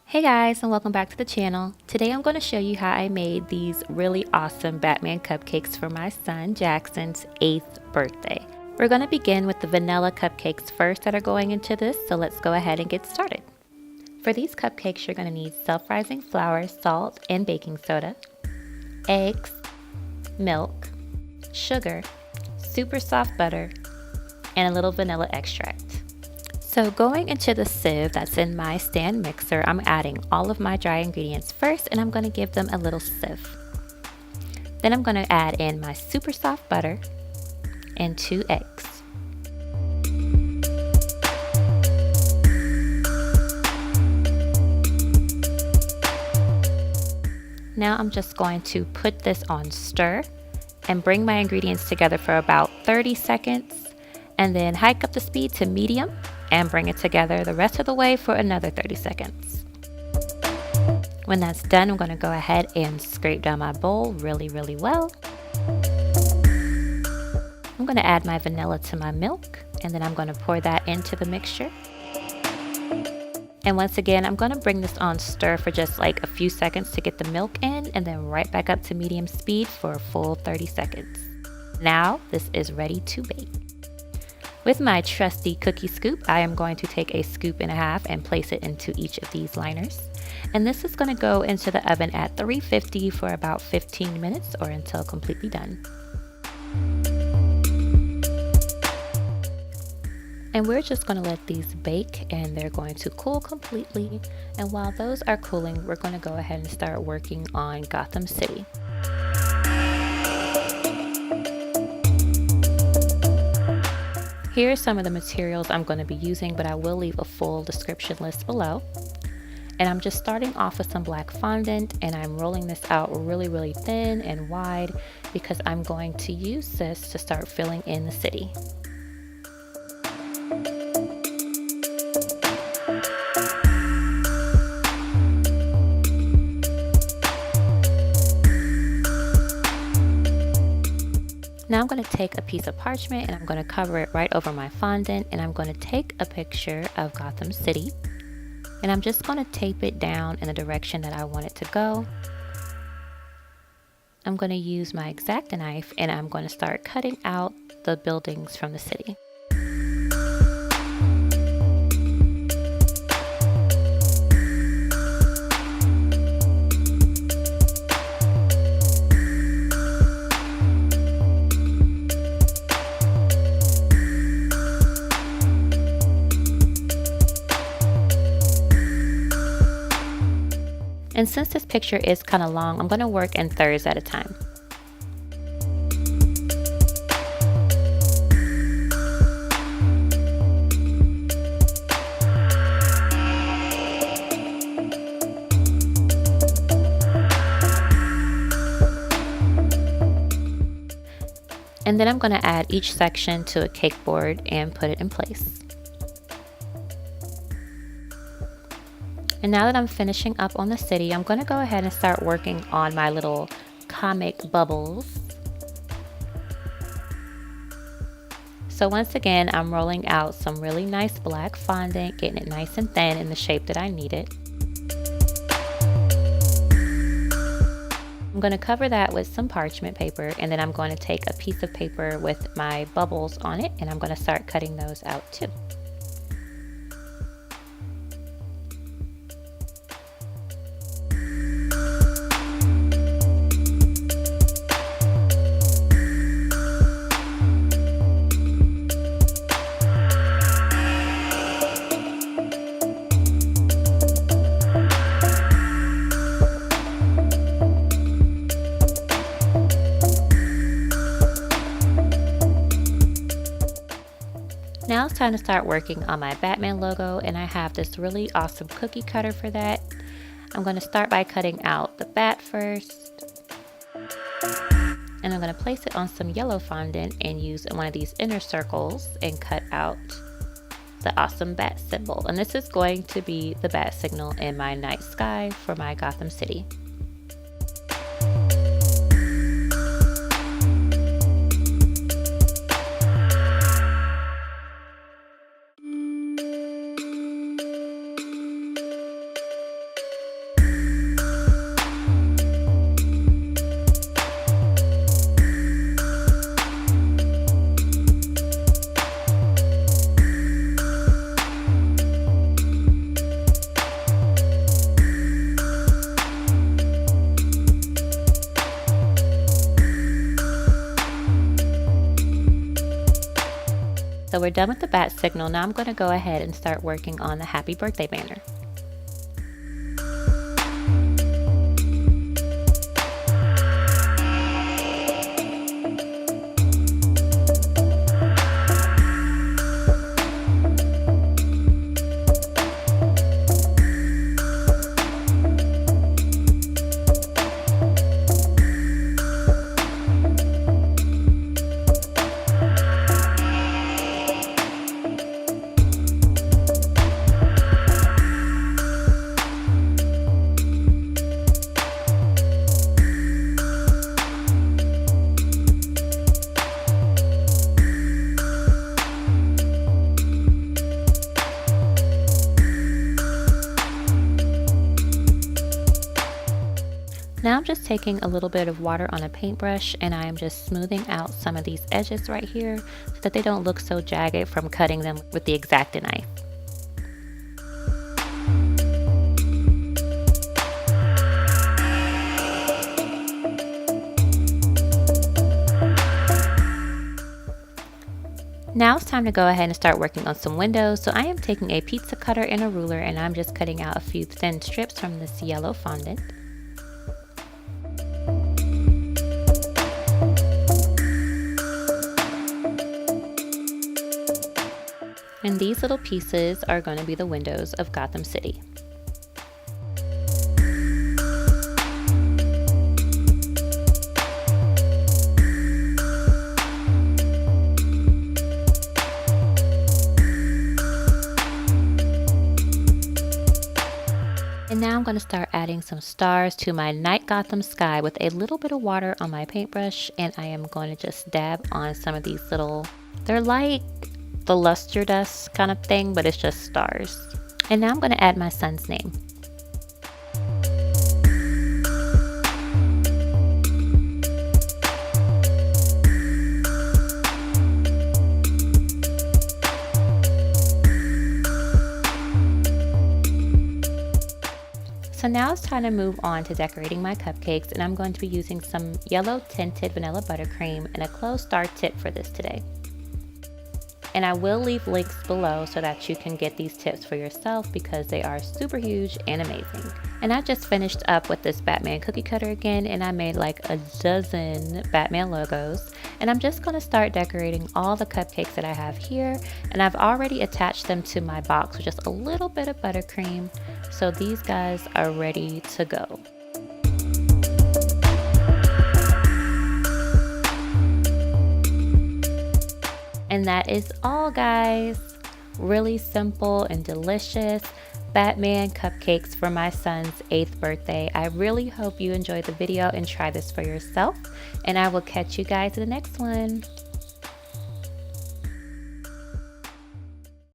Hey guys, and welcome back to the channel. Today I'm going to show you how I made these really awesome Batman cupcakes for my son Jackson's 8th birthday. We're going to begin with the vanilla cupcakes first that are going into this, so let's go ahead and get started. For these cupcakes, you're going to need self-rising flour, salt, and baking soda, eggs, milk, sugar, super soft butter, and a little vanilla extract. So going into the sieve that's in my stand mixer, I'm adding all of my dry ingredients first, and I'm going to give them a little sieve. Then I'm going to add in my super soft butter and 2 eggs. Now I'm just going to put this on stir and bring my ingredients together for about 30 seconds, and then hike up the speed to medium and bring it together the rest of the way for another 30 seconds. When that's done, I'm going to go ahead and scrape down my bowl really well. I'm going to add my vanilla to my milk, and then I'm going to pour that into the mixture. And once again, I'm going to bring this on stir for just like a few seconds to get the milk in, and then right back up to medium speed for a full 30 seconds. Now this is ready to bake. With my trusty cookie scoop, I am going to take 1.5 scoops and place it into each of these liners. And this is going to go into the oven at 350 for about 15 minutes or until completely done. And we're just going to let these bake, and they're going to cool completely. And while those are cooling, we're going to go ahead and start working on Gotham City. Here are some of the materials I'm going to be using, but I will leave a full description list below. And I'm just starting off with some black fondant, and I'm rolling this out really thin and wide because I'm going to use this to start filling in the city. Now I'm going to take a piece of parchment and I'm going to cover it right over my fondant, and I'm going to take a picture of Gotham City, and I'm just going to tape it down in the direction that I want it to go. I'm going to use my X-ACTO knife, and I'm going to start cutting out the buildings from the city. And since this picture is kind of long, I'm going to work in thirds at a time. And then I'm going to add each section to a cake board and put it in place. And now that I'm finishing up on the city, I'm going to go ahead and start working on my little comic bubbles. So once again, I'm rolling out some really nice black fondant, getting it nice and thin in the shape that I need it. I'm going to cover that with some parchment paper, and then I'm going to take a piece of paper with my bubbles on it, and I'm going to start cutting those out too. Now it's time to start working on my Batman logo, and I have this really awesome cookie cutter for that. I'm going to start by cutting out the bat first, and I'm going to place it on some yellow fondant and use one of these inner circles and cut out the awesome bat symbol. And this is going to be the bat signal in my night sky for my Gotham City. we're done with the bat signal. Now I'm going to go ahead and start working on the happy birthday banner. Now I'm just taking a little bit of water on a paintbrush and I am just smoothing out some of these edges right here so that they don't look so jagged from cutting them with the X-ACTO knife. Now it's time to go ahead and start working on some windows. So I am taking a pizza cutter and a ruler and I'm just cutting out a few thin strips from this yellow fondant. And these little pieces are going to be the windows of Gotham City. And now I'm going to start adding some stars to my night Gotham sky with a little bit of water on my paintbrush, and I am going to just dab on some of these little, they're like the luster dust kind of thing, but it's just stars. And now I'm going to add my son's name. So now it's time to move on to decorating my cupcakes, and I'm going to be using some yellow tinted vanilla buttercream and a closed star tip for this today. And I will leave links below so that you can get these tips for yourself because they are super huge and amazing. And I just finished up with this Batman cookie cutter again, and I made like a dozen Batman logos. And I'm just going to start decorating all the cupcakes that I have here. And I've already attached them to my box with just a little bit of buttercream. So these guys are ready to go. And that is all, guys. Really simple and delicious Batman cupcakes for my son's 8th birthday. I really hope you enjoyed the video and try this for yourself. And I will catch you guys in the next one.